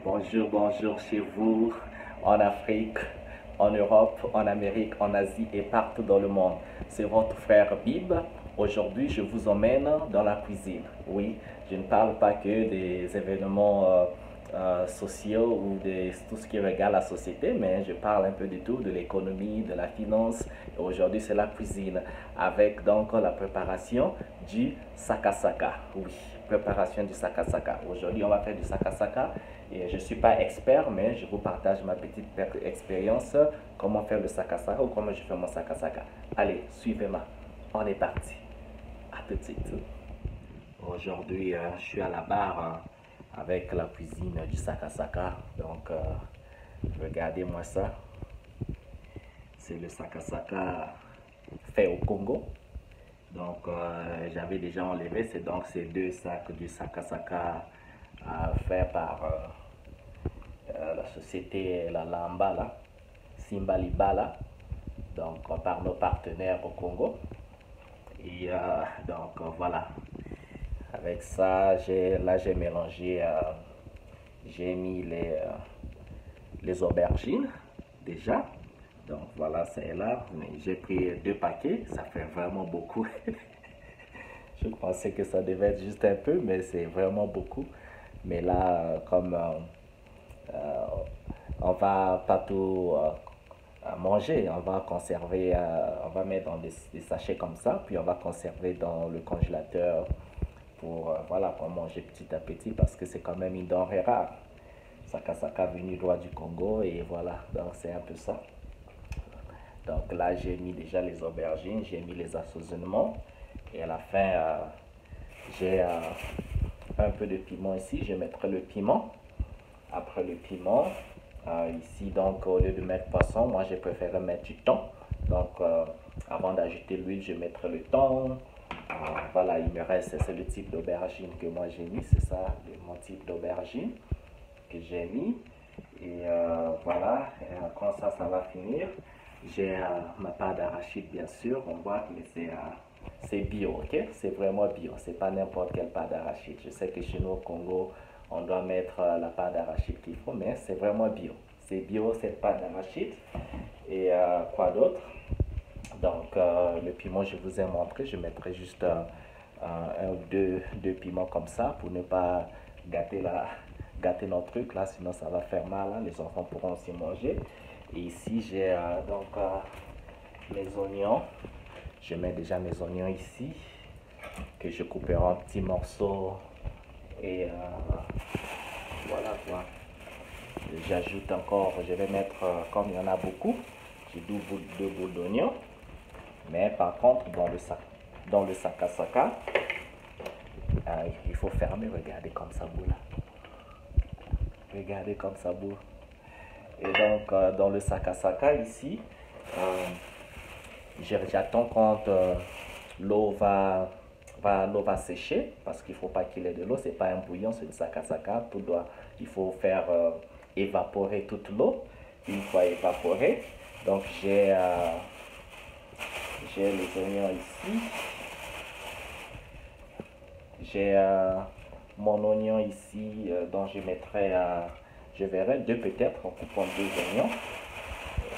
Bonjour, bonjour chez vous, en Afrique, en Europe, en Amérique, en Asie et partout dans le monde. C'est votre frère Bib. Aujourd'hui, je vous emmène dans la cuisine. Oui, je ne parle pas que des événements sociaux ou de tout ce qui regarde la société, mais je parle un peu de tout, de l'économie, de la finance. Et aujourd'hui, c'est la cuisine avec donc la préparation du sakasaka. Oui, préparation du sakasaka. Aujourd'hui, on va faire du sakasaka. Et je ne suis pas expert, mais je vous partage ma petite expérience, comment faire le sakasaka ou comment je fais mon sakasaka. Allez, suivez-moi. On est parti. À tout de suite. Aujourd'hui, je suis à la barre avec la cuisine du sakasaka. Donc, regardez-moi ça. C'est le sakasaka fait au Congo. Donc, j'avais déjà enlevé. C'est donc ces deux sacs du sakasaka fait par la société La Lambala, Simbalibala, donc par nos partenaires au Congo. Et donc voilà, avec ça, là j'ai mélangé, j'ai mis les aubergines déjà. Donc voilà, c'est là. J'ai pris 2 paquets, ça fait vraiment beaucoup. Je pensais que ça devait être juste un peu, mais c'est vraiment beaucoup. Mais là, comme on va pas tout manger, on va conserver, on va mettre dans des sachets comme ça, puis on va conserver dans le congélateur pour, voilà, pour manger petit à petit parce que c'est quand même une denrée rare. Sakasaka venu droit du Congo et voilà, donc c'est un peu ça. Donc là, j'ai mis déjà les aubergines, j'ai mis les assaisonnements et à la fin, j'ai un peu de piment ici, je mettrai le piment. Après le piment, ici donc au lieu de mettre poisson, moi j'ai préféré mettre du thon. Donc avant d'ajouter l'huile, je mettrai le thon. Voilà, il me reste, c'est le type d'aubergine que moi j'ai mis, c'est ça, mon type d'aubergine que j'ai mis. Et voilà, et quand ça va finir, j'ai ma pâte d'arachide bien sûr, on voit que c'est bio, ok? C'est vraiment bio, c'est pas n'importe quelle pâte d'arachide. Je sais que chez nous au Congo, on doit mettre la pâte d'arachide qu'il faut, mais c'est vraiment bio. C'est bio cette pâte d'arachide. Et quoi d'autre? Donc le piment, je vous ai montré, je mettrai juste un ou deux piments comme ça pour ne pas gâter notre truc là, sinon ça va faire mal, hein. Les enfants pourront aussi manger. Et ici j'ai donc mes oignons. Je mets déjà mes oignons ici que je couperai en petits morceaux et voilà quoi. J'ajoute encore, je vais mettre, comme il y en a beaucoup, j'ai deux boules d'oignons. Mais par contre, dans le sakasaka, il faut fermer, regardez comme ça bout là. Regardez comme ça bout. Et donc, dans le sakasaka ici, j'attends quand l'eau va sécher, parce qu'il ne faut pas qu'il y ait de l'eau, c'est pas un bouillon, c'est du sakasaka, il faut faire évaporer toute l'eau. Une fois évaporé, donc j'ai les oignons ici, j'ai mon oignon ici dont je mettrai, je verrai deux peut-être en coupant 2 oignons,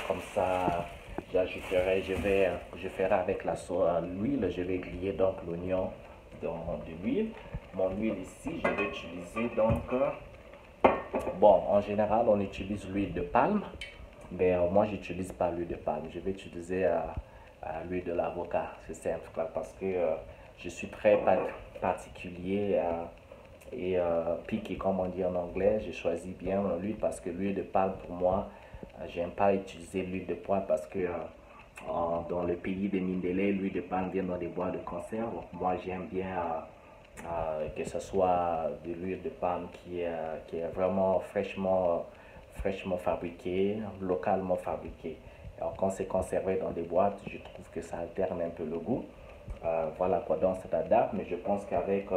comme ça j'ajouterai, je ferai avec l'huile, je vais griller donc l'oignon dans de l'huile. Mon huile ici, je vais utiliser donc, bon, en général on utilise l'huile de palme, mais moi j'utilise pas l'huile de palme, je vais utiliser l'huile de l'avocat, c'est simple parce que je suis très particulier et picky comme on dit en anglais. Je choisis bien l'huile parce que l'huile de palme pour moi, j'aime pas utiliser l'huile de pois parce que dans le pays de Mindélé, l'huile de palme vient dans des bois de conserve. Moi j'aime bien que ce soit de l'huile de palme qui est vraiment fraîchement fabriquée, localement fabriquée. Alors quand c'est conservé dans des boîtes, je trouve que ça alterne un peu le goût. Voilà quoi, donc c'est adapte, mais je pense qu'avec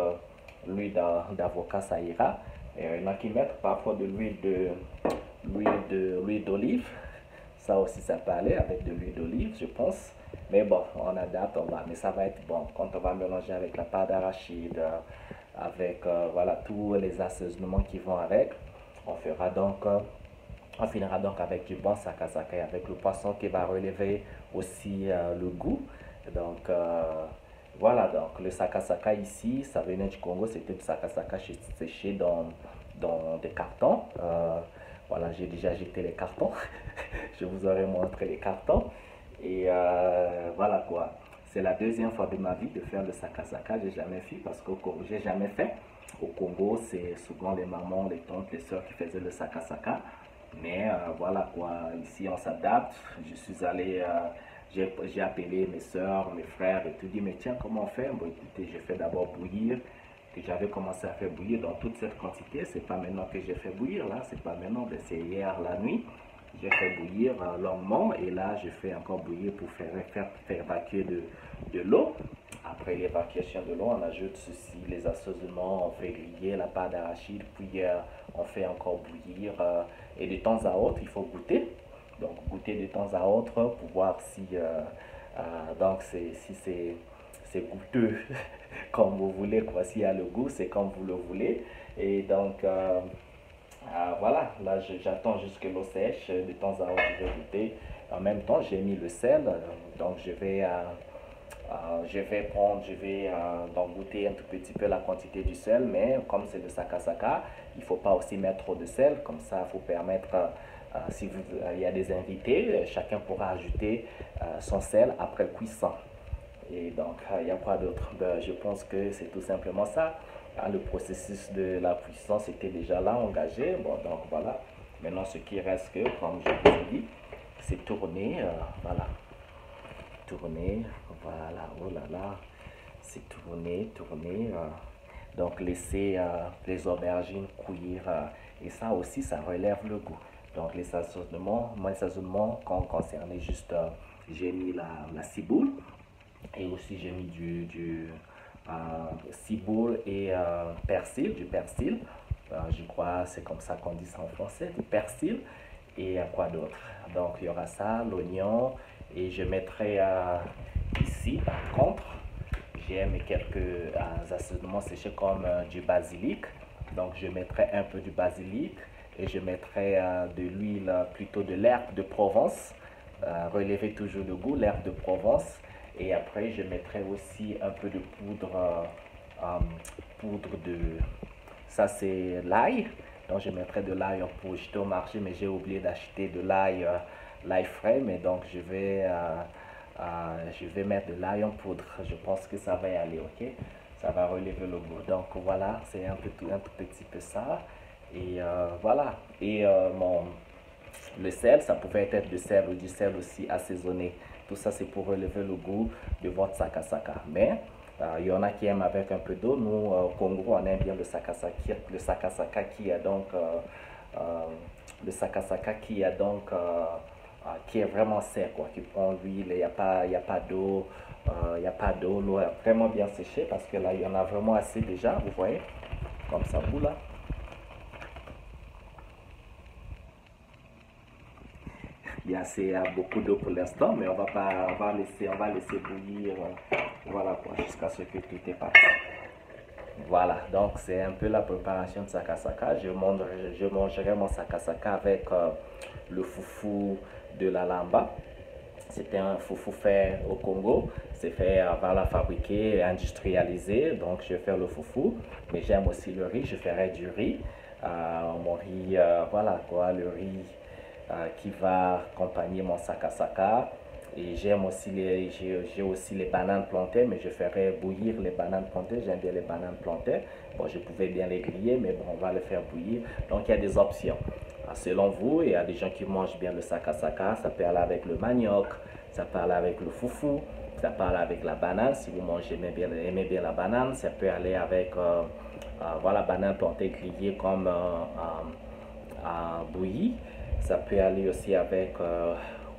l'huile d'avocat ça ira. Et il y en a qui mettent parfois de l'huile d'olive. Ça aussi ça peut aller avec de l'huile d'olive, je pense. Mais bon, on adapte, mais ça va être bon quand on va mélanger avec la pâte d'arachide, avec voilà tous les assaisonnements qui vont avec. On fera donc, on finira donc avec du bon sakasaka et avec le poisson qui va relever aussi le goût. Donc voilà, donc le sakasaka ici, ça venait du Congo, c'était du sakasaka séché dans des cartons. Voilà, j'ai déjà jeté les cartons. Je vous aurais montré les cartons. Et voilà quoi. C'est la deuxième fois de ma vie de faire le sakasaka. J'ai jamais fait parce que j'ai jamais fait. Au Congo, c'est souvent les mamans, les tantes, les soeurs qui faisaient le sakasaka. Mais voilà quoi. Ici, on s'adapte. Je suis allé, j'ai appelé mes soeurs, mes frères et tout dit, mais tiens, comment on fait? Bon, écoutez, j'ai fait d'abord bouillir, que j'avais commencé à faire bouillir dans toute cette quantité. C'est pas maintenant que j'ai fait bouillir là, c'est pas maintenant, c'est hier la nuit. J'ai fait bouillir longuement et là je fais encore bouillir pour faire évacuer de l'eau. Après l'évacuation de l'eau, on ajoute ceci, les assaisonnements, on fait griller la pâte d'arachide, puis on fait encore bouillir et de temps à autre il faut goûter. Donc goûter de temps à autre pour voir si donc si c'est goûteux comme vous voulez, quoi. S'il y a le goût, c'est comme vous le voulez. Et donc voilà, là j'attends jusque l'eau sèche. De temps à autre, je vais goûter. En même temps, j'ai mis le sel. Donc je vais donc goûter un tout petit peu la quantité du sel. Mais comme c'est le sakasaka, il ne faut pas aussi mettre trop de sel. Comme ça, il faut permettre, si il y a des invités, chacun pourra ajouter son sel après le cuisson. Et donc, il y a quoi d'autre? Ben, je pense que c'est tout simplement ça. Le processus de la cuisson, c'était déjà là, engagé. Bon, donc voilà. Maintenant, ce qui reste, que, comme je vous ai dit, c'est tourner. Voilà. Tourner. Voilà. Oh là là. C'est tourner, tourner. Donc, laisser les aubergines cuire. Et ça aussi, ça relève le goût. Donc, les assaisonnements concernait juste, j'ai mis la ciboule. Et aussi, j'ai mis du ciboule et persil, du persil. Je crois c'est comme ça qu'on dit ça en français, du persil. Et quoi d'autre? Donc, il y aura ça, l'oignon. Et je mettrai ici, par contre, j'ai mis quelques assaisonnements séchés comme du basilic. Donc, je mettrai un peu du basilic et je mettrai de l'huile, plutôt de l'herbe de Provence. Relever toujours le goût, l'herbe de Provence. Et après, je mettrai aussi un peu de poudre de... Ça, c'est l'ail. Donc, je mettrai de l'ail pour jeter au marché, mais j'ai oublié d'acheter de l'ail frais. Mais donc, je vais mettre de l'ail en poudre. Je pense que ça va y aller, ok? Ça va relever le goût. Donc, voilà, c'est un tout petit peu ça. Et voilà. Et le sel, ça pouvait être du sel ou du sel aussi assaisonné. Tout ça, c'est pour relever le goût de votre sakasaka. Mais il y en a qui aiment avec un peu d'eau. Nous, au Congo, on aime bien le sakasaka qui est donc qui est vraiment sec, quoi, qui prend l'huile. Il y a pas d'eau, il y a pas d'eau. L'eau est vraiment bien séchée parce que là, il y en a vraiment assez déjà. Vous voyez, comme ça bout là. Il y a assez beaucoup d'eau pour l'instant, mais on va pas, on va laisser bouillir, voilà quoi, jusqu'à ce que tout est parti. Voilà, donc c'est un peu la préparation de sakasaka. Je mangerai mon sakasaka avec le foufou de la lamba. C'était un foufou fait au Congo. C'est fait, voilà, fabriqué, industrialisé. Donc, je vais faire le foufou. Mais j'aime aussi le riz. Je ferai du riz. Mon riz, voilà quoi, le riz qui va accompagner mon sakasaka. Et j'ai aussi les bananes plantées, mais je ferai bouillir les bananes plantées. J'aime bien les bananes plantées. Bon, je pouvais bien les griller, mais bon, on va les faire bouillir. Donc, il y a des options. Selon vous, il y a des gens qui mangent bien le sakasaka. Ça peut aller avec le manioc, ça peut aller avec le foufou, ça peut aller avec la banane. Si vous mangez, aimez bien la banane, ça peut aller avec voilà, banane plantée grillée comme bouillie. Ça peut aller aussi avec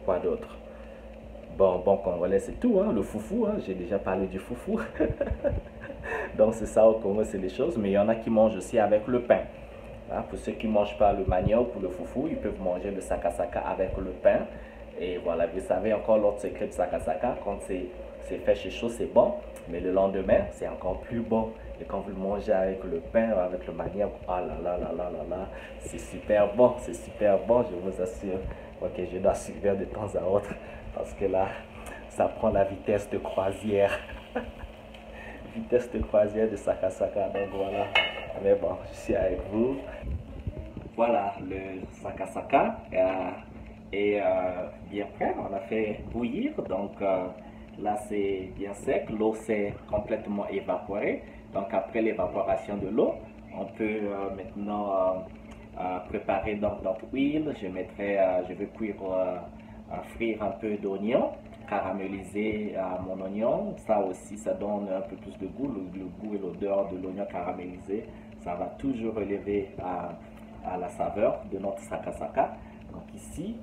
quoi d'autre? Bon, congolais, c'est tout, hein, le foufou, hein, j'ai déjà parlé du foufou. Donc, c'est ça au Congo, c'est les choses. Mais il y en a qui mangent aussi avec le pain. Hein, pour ceux qui ne mangent pas le manioc ou le foufou, ils peuvent manger le sakasaka avec le pain. Et voilà, vous savez encore l'autre secret de sakasaka, quand c'est c'est fait chez chaud, c'est bon, mais le lendemain, c'est encore plus bon. Et quand vous le mangez avec le pain, avec le manioc, ah là là là là là là, c'est super bon, je vous assure. Ok, je dois suivre de temps à autre parce que là, ça prend la vitesse de croisière. Vitesse de croisière de Sakasaka, donc voilà. Mais bon, je suis avec vous. Voilà, le Sakasaka est bien prêt. On a fait bouillir, donc là c'est bien sec. L'eau s'est complètement évaporée. Donc après l'évaporation de l'eau, on peut maintenant préparer donc notre huile. Je vais cuire, frire un peu d'oignon, caraméliser mon oignon. Ça aussi, ça donne un peu plus de goût. Le goût et l'odeur de l'oignon caramélisé, ça va toujours relever à la saveur de notre sakasaka. Donc ici,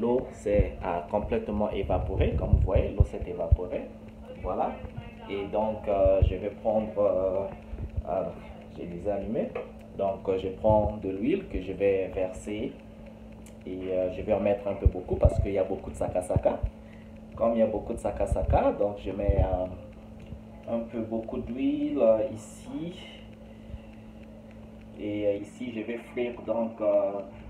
l'eau s'est complètement évaporée. Comme vous voyez, l'eau s'est évaporée. Voilà. Et donc, je vais prendre, j'ai déjà allumé. Donc, je prends de l'huile que je vais verser et je vais en mettre un peu beaucoup parce qu'il y a beaucoup de sakasaka. Comme il y a beaucoup de sakasaka, donc je mets un peu beaucoup d'huile ici. Et ici, je vais frire donc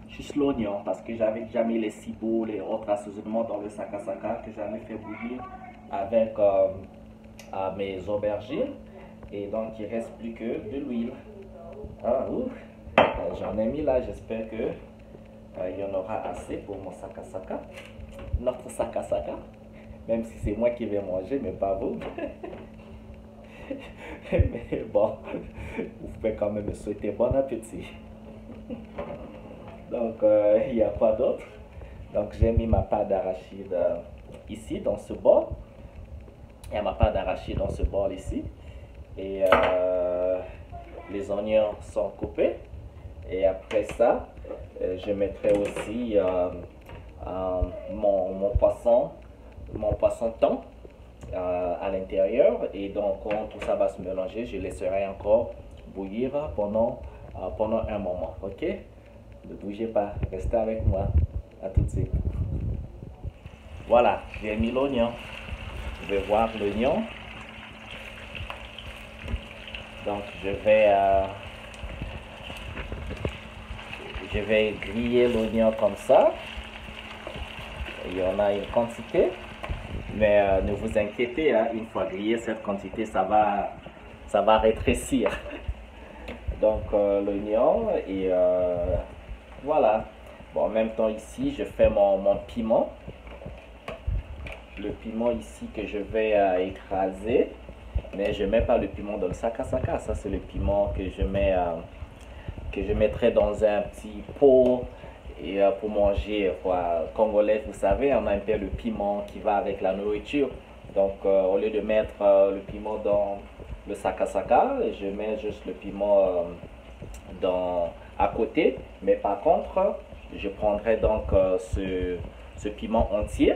juste l'oignon parce que j'avais déjà mis les ciboules et autres assaisonnements dans le sakasaka que j'avais fait bouillir avec mes aubergines. Et donc, il ne reste plus que de l'huile. J'en ai mis là, j'espère que il y en aura assez pour mon sakasaka. Notre sakasaka. Même si c'est moi qui vais manger, mais pas vous. Mais bon, vous pouvez quand même me souhaiter bon appétit. Donc, il y a quoi d'autre? Donc, j'ai mis ma pâte d'arachide ici, dans ce bol. Il y a ma pâte d'arachide dans ce bol ici. Et les oignons sont coupés. Et après ça, je mettrai aussi mon poisson thon à l'intérieur. Et donc, quand tout ça va se mélanger, je laisserai encore bouillir pendant un moment. Ok? Ne bougez pas, restez avec moi. À tout de suite. Voilà, j'ai mis l'oignon. Je vais voir l'oignon. Donc, je vais griller l'oignon comme ça. Il y en a une quantité. Mais ne vous inquiétez, hein, une fois grillé cette quantité, ça va rétrécir. Donc l'oignon et voilà. Bon, en même temps ici, je fais mon piment. Le piment ici que je vais écraser. Mais je ne mets pas le piment dans le sakasaka. Ça, c'est le piment que je mettrai dans un petit pot. Et pour manger, congolais, vous savez, on a un peu le piment qui va avec la nourriture. Donc, au lieu de mettre le piment dans le sakasaka, je mets juste le piment à côté. Mais par contre, je prendrai donc ce piment entier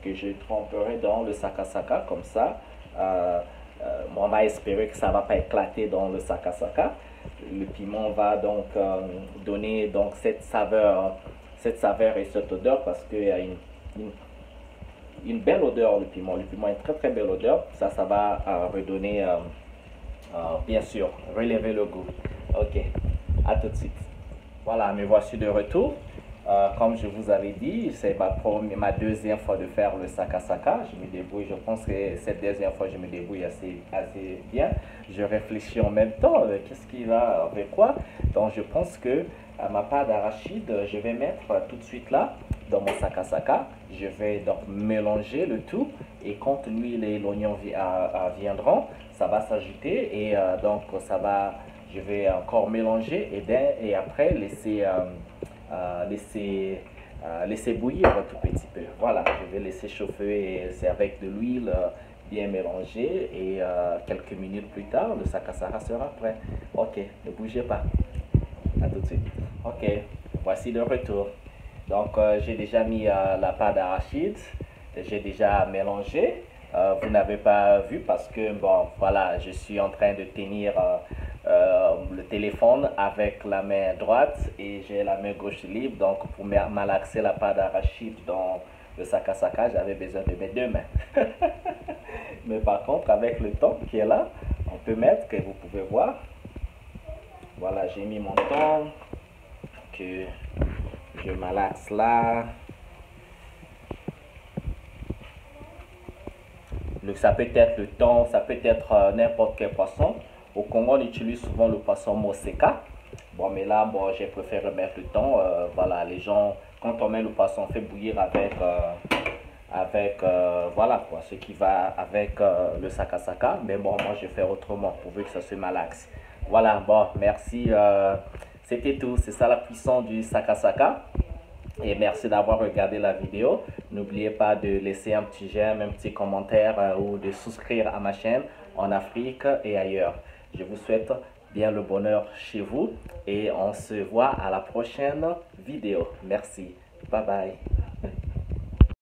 que je tremperai dans le sakasaka. Comme ça, on va espérer que ça ne va pas éclater dans le sakasaka. Le piment va donc donner donc cette saveur et cette odeur parce qu'il y a une belle odeur le piment. Le piment a une très très belle odeur. Ça va redonner, bien sûr, relever le goût. Ok, à tout de suite. Voilà, me voici de retour. Comme je vous avais dit, c'est ma deuxième fois de faire le sakasaka. Je me débrouille, je pense que cette deuxième fois, je me débrouille assez bien. Je réfléchis en même temps, qu'est-ce qui va avec quoi. Donc, je pense que ma pâte d'arachide, je vais mettre tout de suite là, dans mon sakasaka. Je vais donc mélanger le tout. Et quand l'huile et l'oignon viendront, ça va s'ajouter. Et donc, je vais encore mélanger et après laisser bouillir un tout petit peu. Voilà, je vais laisser chauffer et c'est avec de l'huile bien mélangée et quelques minutes plus tard, le sakasaka sera prêt. Ok, ne bougez pas. À tout de suite. Ok, voici le retour. Donc, j'ai déjà mis la pâte d'arachide. J'ai déjà mélangé. Vous n'avez pas vu parce que, bon, voilà, je suis en train de tenir le téléphone avec la main droite et j'ai la main gauche libre. Donc, pour malaxer la pâte d'arachide le saka, j'avais besoin de mes deux mains. Mais par contre, avec le thon qui est là, on peut mettre, que vous pouvez voir. Voilà, j'ai mis mon thon, que je malaxe là. Ça peut être le thon, ça peut être n'importe quel poisson. Au Congo, on utilise souvent le poisson moseka. Bon, mais là, bon, j'ai préféré mettre le thon. Voilà, les gens, quand on met le poisson, on fait bouillir avec voilà quoi, ce qui va avec le saka. Mais bon, moi, je fais autrement pour que ça se malaxe. Voilà, bon, merci. C'était tout. C'est ça la puissance du saka. Et merci d'avoir regardé la vidéo. N'oubliez pas de laisser un petit j'aime, un petit commentaire ou de souscrire à ma chaîne en Afrique et ailleurs. Je vous souhaite bien le bonheur chez vous et on se voit à la prochaine vidéo. Merci. Bye bye.